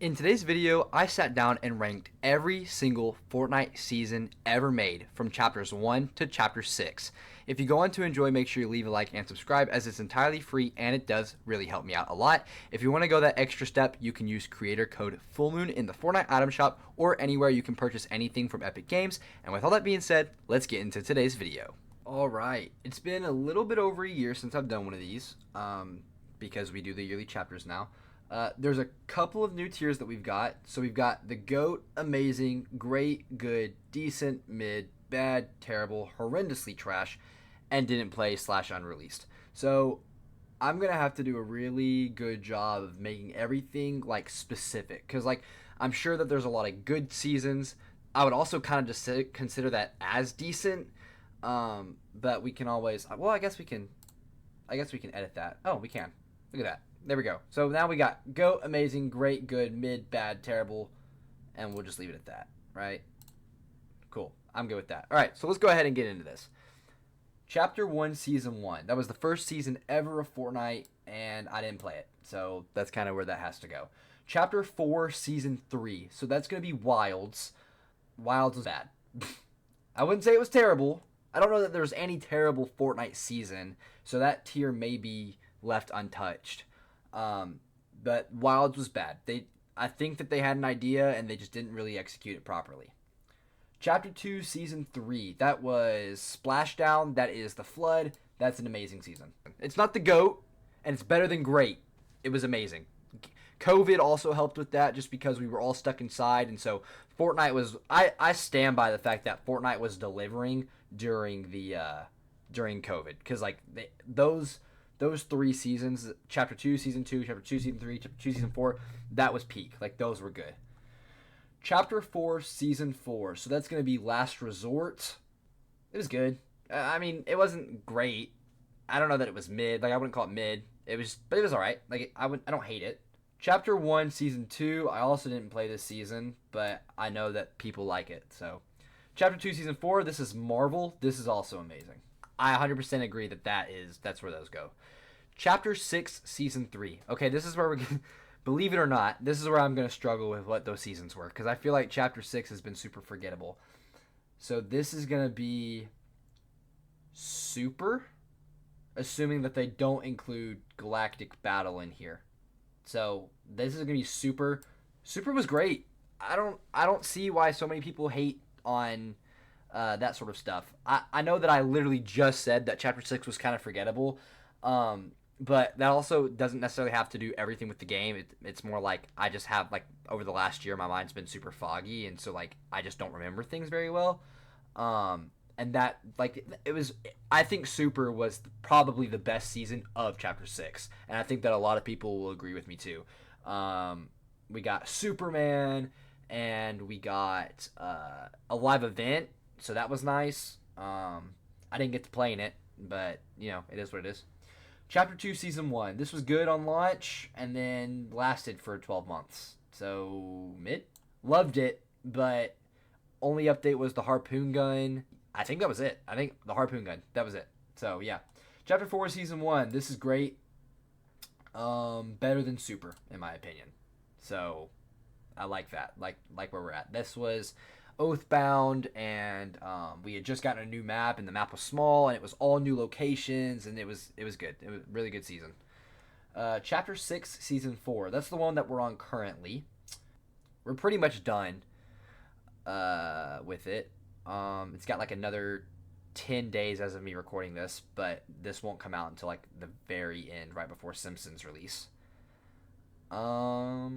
In today's video, I sat down and ranked every single Fortnite season ever made from chapters 1 to chapter 6. If you go on to enjoy, make sure you leave a like and subscribe as it's entirely free and it does really help me out a lot. If you want to go that extra step, you can use creator code FULLMOON in the Fortnite item shop or anywhere you can purchase anything from Epic Games. And with all that being said, let's get into today's video. Alright, it's been a little bit over a year since I've done one of these, because we do the yearly chapters now. There's a couple of new tiers that we've got. So we've got the GOAT, amazing, great, good, decent, mid, bad, terrible, horrendously trash, and didn't play / unreleased. So I'm going to have to do a really good job of making everything like specific. Because like I'm sure that there's a lot of good seasons. I would also kind of just consider that as decent. But we can always, well, I guess we can edit that. Oh, we can. Look at that. There we go. So now we got GOAT, amazing, great, good, mid, bad, terrible, and we'll just leave it at that, right? Cool. I'm good with that. All right, so let's go ahead and get into this. Chapter 1, Season 1. That was the first season ever of Fortnite, and I didn't play it. So that's kind of where that has to go. Chapter 4, Season 3. So that's going to be Wilds. Wilds was bad. I wouldn't say it was terrible. I don't know that there's any terrible Fortnite season, so that tier may be left untouched. But Wilds was bad. I think that they had an idea and they just didn't really execute it properly. Chapter 2, Season 3. That was Splashdown. That is the Flood. That's an amazing season. It's not the GOAT, and it's better than great. It was amazing. COVID also helped with that just because we were all stuck inside, and so Fortnite was... I stand by the fact that Fortnite was delivering during COVID, because like those 3 seasons, Chapter 2, Season 2, Chapter 2, Season 3, Chapter 2, Season 4, that was peak. Like, those were good. Chapter 4, Season 4. So that's going to be Last Resort. It was good. I mean, it wasn't great. I don't know that it was mid. Like, I wouldn't call it mid. But it was alright. Like, I don't hate it. Chapter 1, Season 2. I also didn't play this season, but I know that people like it. So, Chapter 2, Season 4. This is Marvel. This is also amazing. I 100% agree that's where those go. Chapter 6, Season 3. Okay, this is where we're going to, believe it or not, this is where I'm going to struggle with what those seasons were, because I feel like Chapter 6 has been super forgettable. So this is going to be Super, assuming that they don't include Galactic Battle in here. So this is going to be Super. Super was great. I don't see why so many people hate on... that sort of stuff. I know that I literally just said that Chapter 6 was kind of forgettable, but that also doesn't necessarily have to do everything with the game. It's more like I just have, like, over the last year, my mind's been super foggy, and so, like, I just don't remember things very well. And that, like, I think Super was probably the best season of Chapter 6, and I think that a lot of people will agree with me, too. We got Superman, and we got a live event, so that was nice. I didn't get to play in it, but, you know, it is what it is. Chapter 2, Season 1. This was good on launch, and then lasted for 12 months. So, mid? Loved it, but only update was the harpoon gun. I think that was it. I think the harpoon gun. That was it. So, yeah. Chapter 4, Season 1. This is great. Better than Super, in my opinion. So, I like that. Like where we're at. This was... Oathbound, and we had just gotten a new map, and the map was small, and it was all new locations, and it was good. It was a really good season. Chapter 6, Season 4. That's the one that we're on currently. We're pretty much done with it. It's got like another 10 days as of me recording this, but this won't come out until like the very end, right before Simpsons release. I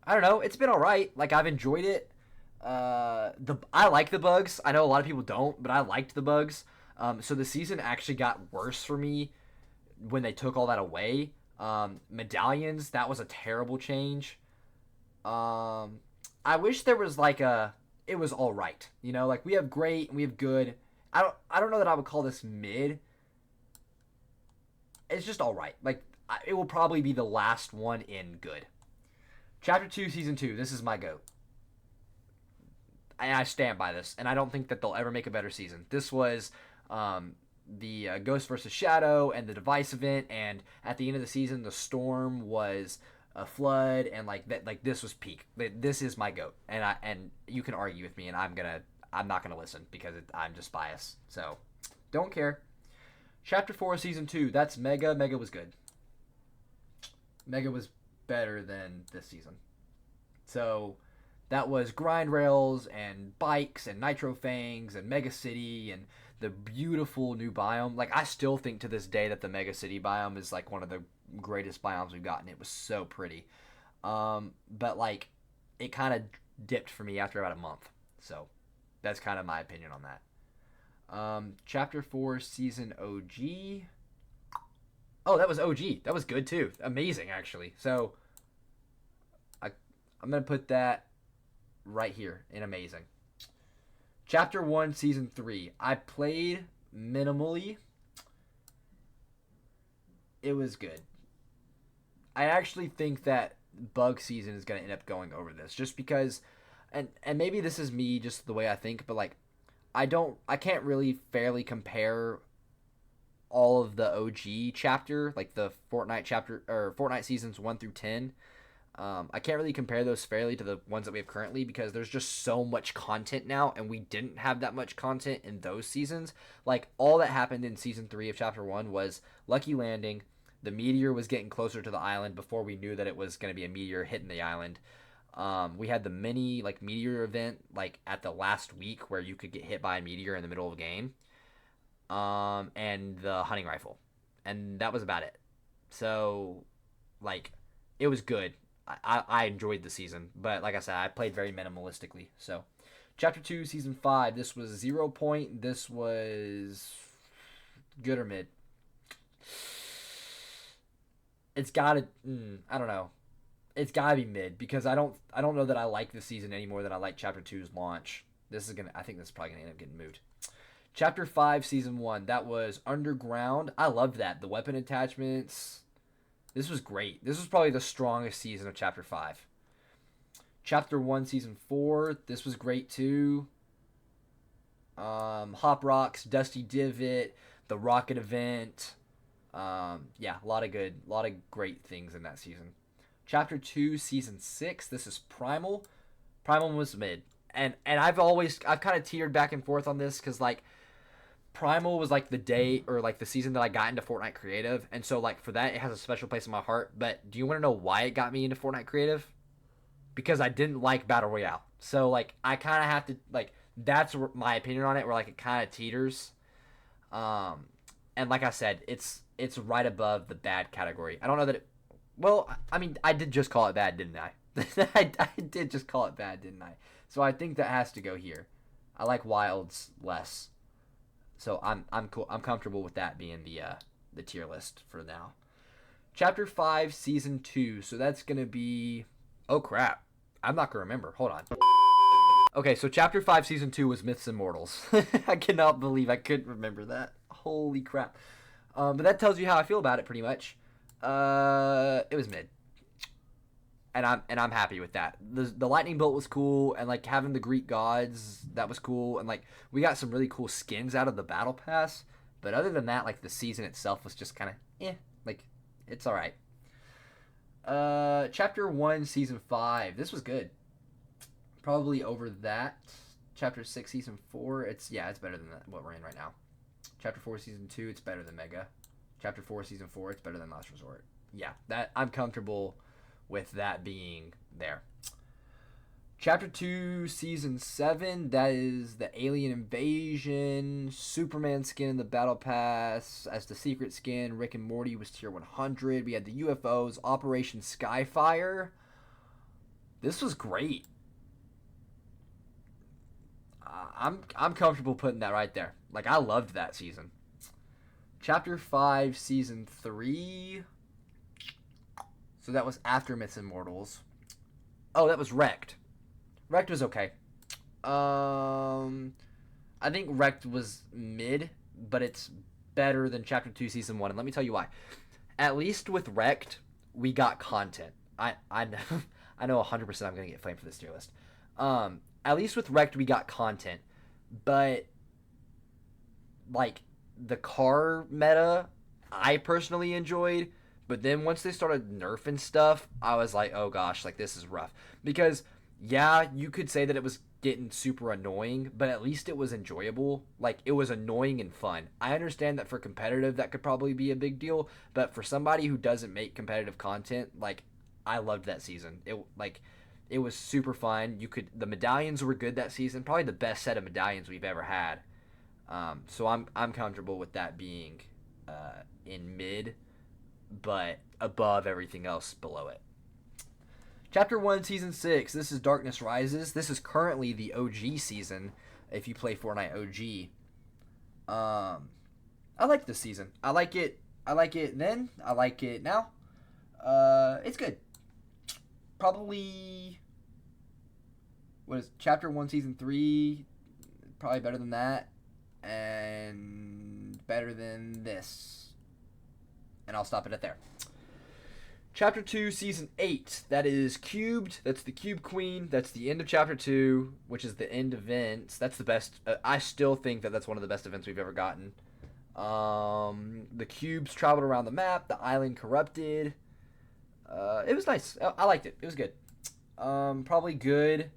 don't know. It's been alright. Like, I've enjoyed it. I like the bugs. I know a lot of people don't, but I liked the bugs. So the season actually got worse for me when they took all that away. Medallions, that was a terrible change. I wish there was like it was all right. You know, like we have great and we have good. I don't know that I would call this mid. It's just all right. Like it will probably be the last one in good. Chapter 2, Season 2. This is my GOAT. I stand by this, and I don't think that they'll ever make a better season. This was the Ghost versus Shadow and the Device event, and at the end of the season, the Storm was a flood, and like that, like this was peak. This is my goat, and you can argue with me, and I'm not gonna listen because I'm just biased. So don't care. Chapter 4, Season 2. That's Mega. Mega was good. Mega was better than this season. So that was grind rails and bikes and nitro fangs and Mega City and the beautiful new biome. Like, I still think to this day that the Mega City biome is like one of the greatest biomes we've gotten. It was so pretty. But like, it kind of dipped for me after about a month. So that's kind of my opinion on that. Chapter 4, Season OG. Oh, that was OG. That was good too. Amazing, actually. So I'm going to put that right here in amazing. Chapter 1, Season 3. I played minimally. It was good. I actually think that Bug Season is going to end up going over this just because, and maybe this is me just the way I think, but like, I can't really fairly compare all of the OG chapter, like the Fortnite chapter or Fortnite seasons 1 through 10. I can't really compare those fairly to the ones that we have currently because there's just so much content now, and we didn't have that much content in those seasons. Like, all that happened in season 3 of chapter 1 was Lucky Landing. The meteor was getting closer to the island before we knew that it was going to be a meteor hitting the island. We had the mini like meteor event like at the last week where you could get hit by a meteor in the middle of a game. And the hunting rifle, and that was about it. So, like, it was good. I enjoyed the season, but like I said, I played very minimalistically. So, chapter 2, season 5. This was 0 point. This was good or mid. It's gotta. I don't know. It's gotta be mid because I don't know that I like this season any more than I like chapter 2's launch. I think this is probably gonna end up getting moved. Chapter 5, Season 1. That was Underground. I loved that. The weapon attachments. This was great. This was probably the strongest season of Chapter 5. Chapter 1, Season 4. This was great too. Hop Rocks, Dusty Divot, the Rocket event. Yeah, a lot of great things in that season. Chapter 2, Season 6. This is Primal. Primal was mid. And I've kind of teetered back and forth on this because, like, Primal was like the day or like the season that I got into Fortnite Creative, and so like for that it has a special place in my heart. But do you want to know why it got me into Fortnite Creative? Because I didn't like Battle Royale. So like I kind of have to like that's my opinion on it. Where like it kind of teeters, and like I said, it's right above the bad category. I don't know that it. Well, I mean, I did just call it bad, didn't I? I did just call it bad, didn't I? So I think that has to go here. I like Wilds less. So I'm cool. I'm comfortable with that being the tier list for now. Chapter 5, Season 2. So that's going to be... Oh, crap. I'm not going to remember. Hold on. Okay, so Chapter 5, Season 2 was Myths and Mortals. I cannot believe I couldn't remember that. Holy crap. But that tells you how I feel about it, pretty much. It was mid. And I'm happy with that. The lightning bolt was cool, and like having the Greek gods, that was cool, and like we got some really cool skins out of the battle pass. But other than that, like the season itself was just kind of like it's all right. Chapter 1, Season 5. This was good. Probably over that. Chapter 6, Season 4. It's better than what we're in right now. Chapter 4, Season 2. It's better than Mega. Chapter 4, Season 4. It's better than Last Resort. Yeah, that I'm comfortable with that being there. Chapter 2, Season 7, that is the Alien Invasion, Superman skin in the Battle Pass as the secret skin, Rick and Morty was tier 100, we had the UFOs, Operation Skyfire. This was great. I'm comfortable putting that right there. Like, I loved that season. Chapter 5, Season 3... So that was after Myths and Mortals. Oh, that was Wrecked. Wrecked was okay. I think Wrecked was mid, but it's better than Chapter 2, Season 1. And let me tell you why. At least with Wrecked, we got content. I know I know 100% I'm going to get flamed for this tier list. At least with Wrecked, we got content. But, like, the car meta, I personally enjoyed. But then once they started nerfing stuff, I was like, oh gosh, like this is rough. Because yeah, you could say that it was getting super annoying, but at least it was enjoyable. Like it was annoying and fun. I understand that for competitive that could probably be a big deal, but for somebody who doesn't make competitive content, like I loved that season. It was super fun. The medallions were good that season, probably the best set of medallions we've ever had. So I'm comfortable with that being in mid, but above everything else below it. Chapter 1, Season 6. This is Darkness Rises. This is currently the OG season if you play Fortnite OG. I like this season. I like it. I like it then. I like it now. It's good. Probably. What is Chapter 1, Season 3? Probably better than that. And better than this. And I'll stop it at there. Chapter 2, Season 8. That is Cubed. That's the Cube Queen. That's the end of Chapter 2, which is the end events. That's the best. I still think that that's one of the best events we've ever gotten. The cubes traveled around the map. The island corrupted. It was nice. I liked it. It was good. Probably good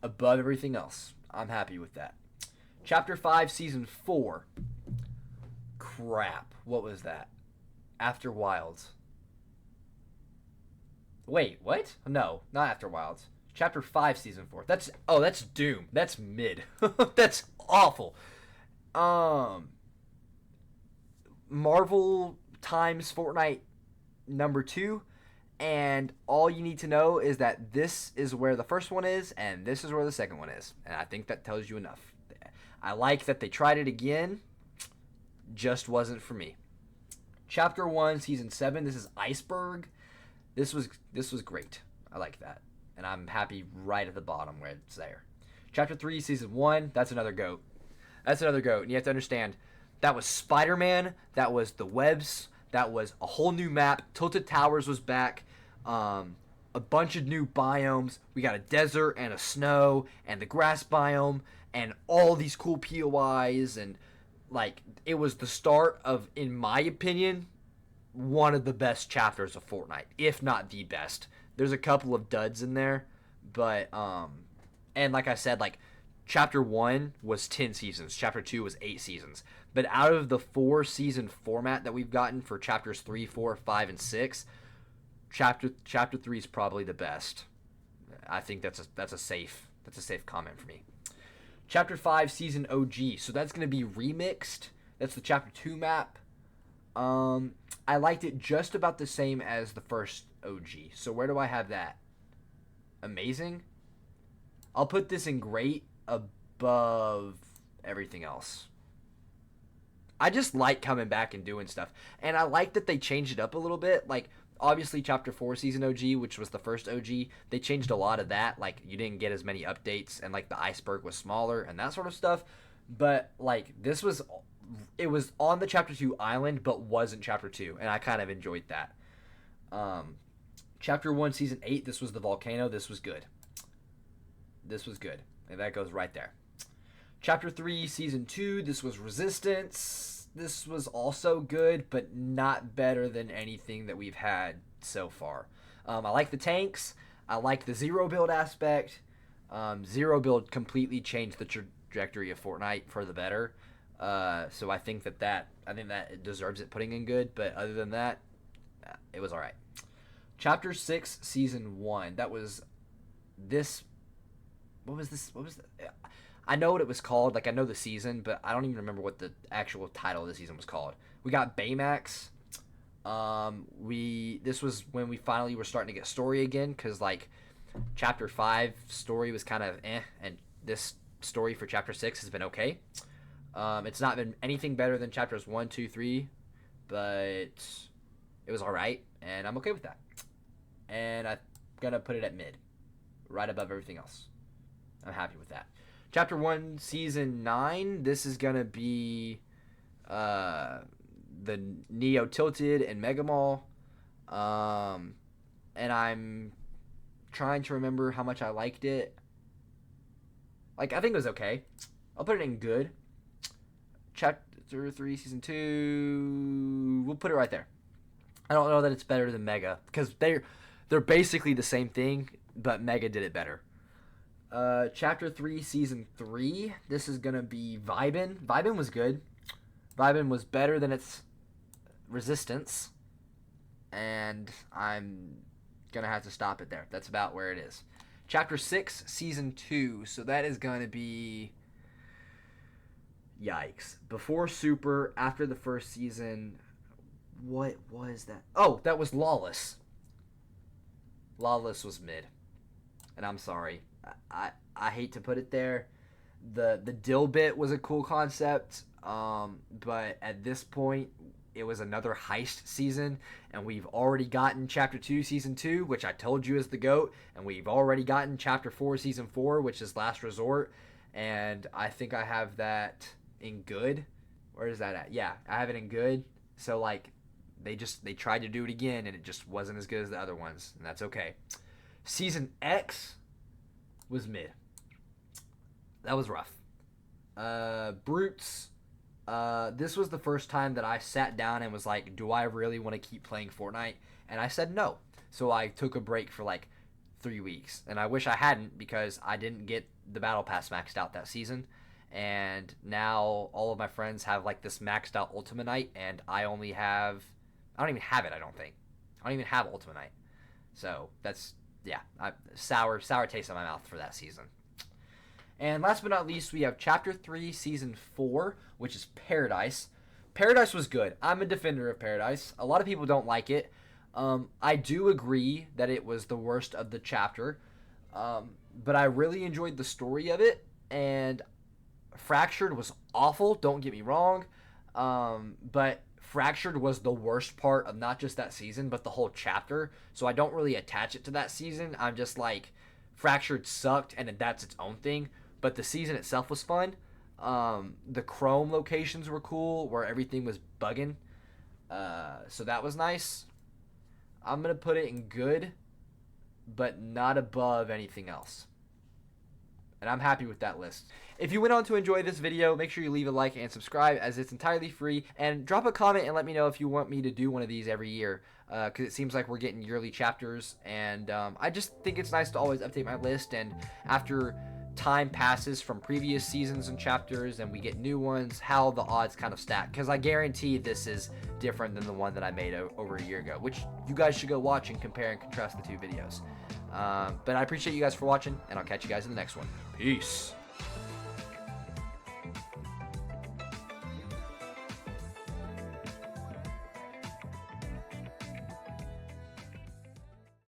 above everything else. I'm happy with that. Chapter 5, Season 4. Crap. What was that? After Wilds. Wait, what? No, not After Wilds. Chapter 5, Season 4. That's Doom. That's mid. That's awful. Marvel times Fortnite number 2. And all you need to know is that this is where the first one is, and this is where the second one is. And I think that tells you enough. I like that they tried it again. Just wasn't for me. Chapter 1, Season 7. This is Iceberg. This was great. I like that. And I'm happy right at the bottom where it's there. Chapter 3, Season 1. That's another GOAT. That's another GOAT. And you have to understand, that was Spider-Man. That was the webs. That was a whole new map. Tilted Towers was back. A bunch of new biomes. We got a desert and a snow and the grass biome and all these cool POIs. And, like, it was the start of, in my opinion, one of the best chapters of Fortnite, if not the best. There's a couple of duds in there, but and like I said, like chapter 1 was 10 seasons, chapter 2 was 8 seasons. But out of the 4 season format that we've gotten for chapters 3, 4, 5, and 6, chapter 3 is probably the best. I think that's a safe comment for me. Chapter 5 season OG, so that's going to be remixed. That's the chapter 2 map. I liked it just about the same as the first OG. So where do I have that? Amazing. I'll put this in great above everything else. I just like coming back and doing stuff. And I like that they changed it up a little bit. Like, obviously, Chapter 4 Season OG, which was the first OG, they changed a lot of that. Like, you didn't get as many updates, and, like, the iceberg was smaller and that sort of stuff. But, like, it was on the Chapter 2 island, but wasn't Chapter 2, and I kind of enjoyed that. Chapter 1, Season 8, this was the volcano. This was good. And that goes right there. Chapter 3, Season 2, this was Resistance. This was also good, but not better than anything that we've had so far. I like the tanks. I like the zero build aspect. Zero build completely changed the trajectory of Fortnite for the better. So I think that it deserves it putting in good, but other than that, it was all right. Chapter 6, Season 1. That was this. What was this? I know what it was called. Like, I know the season, but I don't even remember what the actual title of the season was called. We got Baymax. This was when we finally were starting to get story again, because, like, Chapter 5 story was kind of and this story for Chapter 6 has been okay. It's not been anything better than Chapters 1, 2, 3, but it was all right, and I'm okay with that. And I'm going to put it at mid, right above everything else. I'm happy with that. Chapter 1, Season 9, this is going to be the Neo Tilted and Mega Mall. And I'm trying to remember how much I liked it. Like, I think it was okay. I'll put it in good. Chapter 3, Season 2, we'll put it right there. I don't know that it's better than Mega because they're basically the same thing, but Mega did it better. Chapter 3, Season 3. This is going to be Vibin. Vibin was good. Vibin was better than its Resistance. And I'm going to have to stop it there. That's about where it is. Chapter 6, Season 2. So that is going to be... Yikes. Before Super, after the first season... What was that? Oh, that was Lawless. Lawless was mid. And I'm sorry. I hate to put it there. The dill bit was a cool concept, but at this point, it was another heist season, and we've already gotten Chapter 2, Season 2, which I told you is the GOAT, and we've already gotten Chapter 4, Season 4, which is Last Resort, and I think I have that in good. Where is that at? Yeah, I have it in good. So, like, they tried to do it again, and it just wasn't as good as the other ones, and that's okay. Season X was mid. That was rough. Brutes. This was the first time that I sat down and was like, do I really want to keep playing Fortnite? And I said no. So I took a break for like 3 weeks. And I wish I hadn't because I didn't get the Battle Pass maxed out that season. And now all of my friends have like this maxed out Ultimate Night, and I don't even have it, I don't think. I don't even have Ultimate Night. So that's, yeah, sour taste in my mouth for that season. And last but not least, we have Chapter 3, Season 4, which is Paradise. Paradise was good. I'm a defender of Paradise. A lot of people don't like it. I do agree that it was the worst of the chapter, but I really enjoyed the story of it, and Fractured was awful, don't get me wrong, but Fractured was the worst part of not just that season, but the whole chapter, so I don't really attach it to that season. I'm just like, Fractured sucked, and that's its own thing, but the season itself was fun. The Chrome locations were cool, where everything was bugging, so that was nice. I'm going to put it in good, but not above anything else. And I'm happy with that list. If you went on to enjoy this video, make sure you leave a like and subscribe, as it's entirely free. And drop a comment and let me know if you want me to do one of these every year, because it seems like we're getting yearly chapters. And I just think it's nice to always update my list. And after time passes from previous seasons and chapters and we get new ones, how the odds kind of stack. Because I guarantee this is different than the one that I made over a year ago, which you guys should go watch and compare and contrast the two videos. But I appreciate you guys for watching, and I'll catch you guys in the next one. Peace.